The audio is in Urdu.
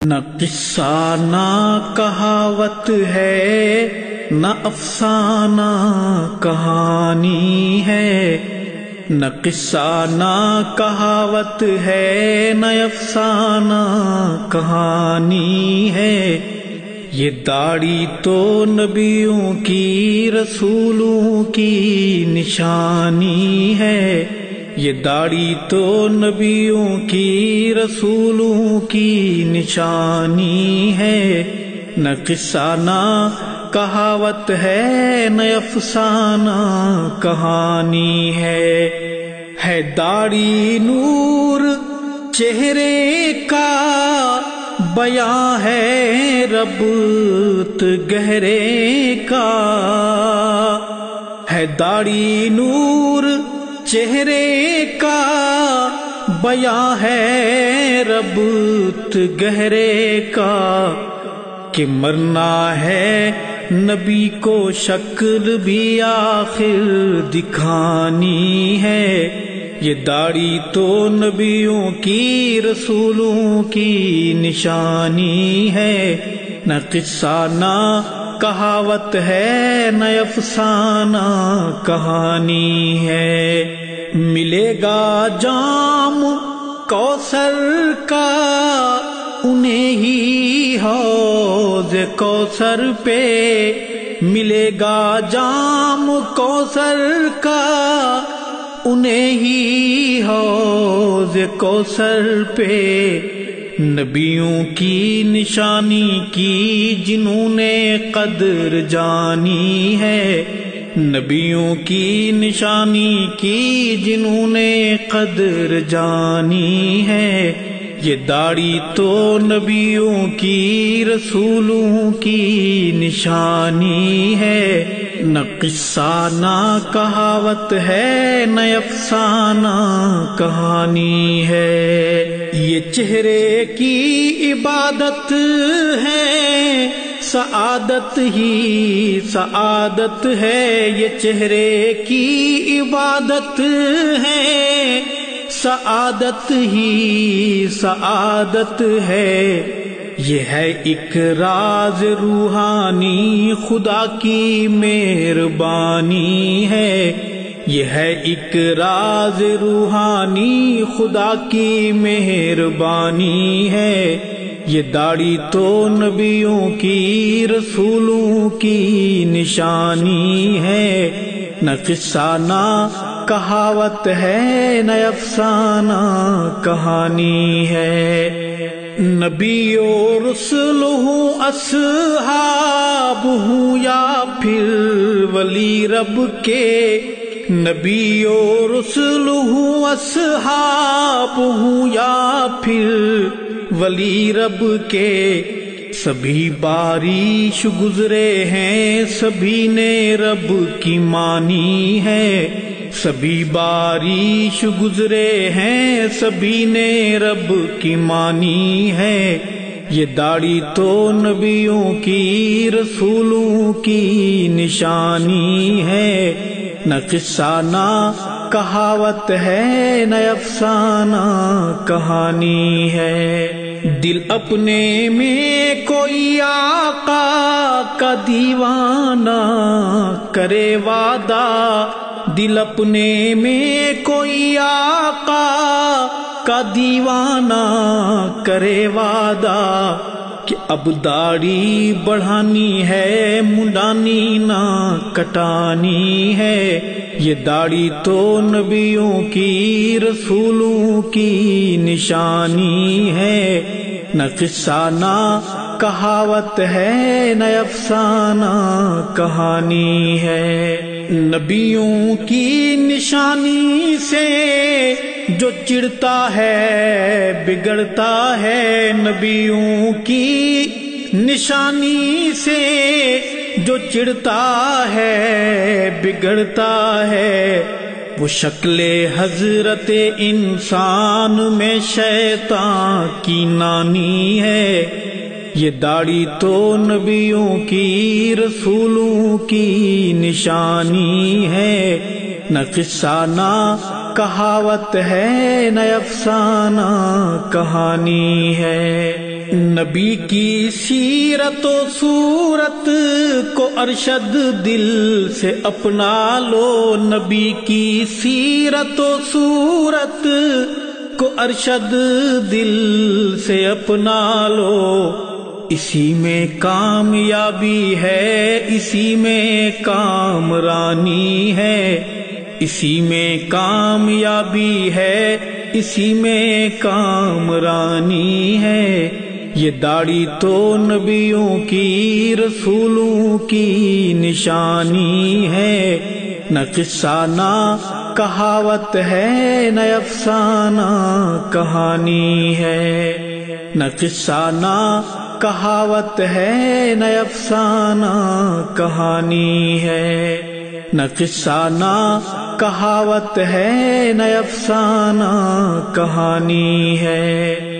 نہ قصہ نہ کہاوت ہے، نہ افسانہ کہانی ہے، نہ قصہ نہ کہاوت ہے، نہ افسانہ کہانی ہے۔ یہ داڑھی تو نبیوں کی رسولوں کی نشانی ہے، یہ داڑھی تو نبیوں کی رسولوں کی نشانی ہے۔ نہ قصہ نہ کہاوت ہے، نہ افسانہ کہانی ہے داڑھی نور چہرے کا، بیاں ہے ربط گہرے کا، ہے داڑھی نور چہرے کا، بیاں ہے ربط گہرے کا، کہ مرنا ہے نبی کو شکل بھی آخر دکھانی ہے۔ یہ داڑھی تو نبیوں کی رسولوں کی نشانی ہے۔ نہ قصہ نہ کہاوت ہے، نہ افسانہ کہانی ہے۔ ملے گا جام کوثر کا انہیں ہی حوض کوثر پہ، ملے گا جام کوثر کا انہیں ہی حوض کوثر پہ۔ نبیوں کی نشانی کی جنہوں نے قدر جانی ہے، نبیوں کی نشانی کی جنہوں نے قدر جانی ہے۔ یہ داڑھی تو نبیوں کی رسولوں کی نشانی ہے۔ نہ قصہ نہ کہاوت ہے، نہ افسانہ کہانی ہے۔ یہ چہرے کی عبادت ہے، سعادت ہی سعادت ہے۔ یہ چہرے کی عبادت ہے، سعادت ہی سعادت ہے۔ یہ ہے ایک راز روحانی، خدا کی مہربانی ہے۔ یہ ہے ایک راز روحانی، خدا کی مہربانی ہے۔ یہ داڑھی تو نبیوں کی رسولوں کی نشانی ہے۔ نہ قصہ نہ کہاوت ہے، نہ افسانہ کہانی ہے۔ نبی و رسولہ اصحاب ہوں یا پھر ولی رب کے، نبی و رسولہ اصحاب ہوں یا پھر ولی رب کے، سبھی بارش گزرے ہیں، سبھی نے رب کی مانی ہے۔ سبھی بارش گزرے ہیں، سبھی نے رب کی مانی ہے۔ یہ داڑھی تو نبیوں کی رسولوں کی نشانی ہے۔ نہ قصہ نہ کہاوت ہے، نہ افسانہ کہانی ہے۔ دل اپنے میں کوئی آقا کا دیوانہ کرے وعدہ، دل اپنے میں کوئی آقا کا دیوانہ کرے وعدہ، کہ اب داڑھی بڑھانی ہے، منڈانی نہ کٹانی ہے۔ یہ داڑھی تو نبیوں کی رسولوں کی نشانی ہے۔ نہ قصہ نہ کہاوت ہے، نہ افسانہ کہانی ہے۔ نبیوں کی نشانی سے جو چڑھتا ہے بگڑتا ہے، نبیوں کی نشانی سے جو چڑھتا ہے بگڑتا ہے، وہ شکل حضرت انسان میں شیطان کی نانی ہے۔ یہ داڑھی تو نبیوں کی رسولوں کی نشانی ہے۔ نہ قصہ نہ کہاوت ہے، نہ افسانہ کہانی ہے۔ نبی کی سیرت و صورت کو ارشد دل سے اپنا لو، نبی کی سیرت و صورت کو ارشد دل سے اپنا لو، اسی میں کامیابی ہے، اسی میں کامرانی ہے، اسی میں کامیابی ہے، اسی میں کامرانی ہے۔ یہ داڑھی تو نبیوں کی رسولوں کی نشانی ہے، نہ قصہ نہ کہاوت ہے، نہ افسانہ کہانی ہے، نہ قصہ نہ کہاوت ہے، نہ افسانہ کہانی ہے، نہ قصہ نہ کہاوت ہے، نہ افسانہ کہانی ہے۔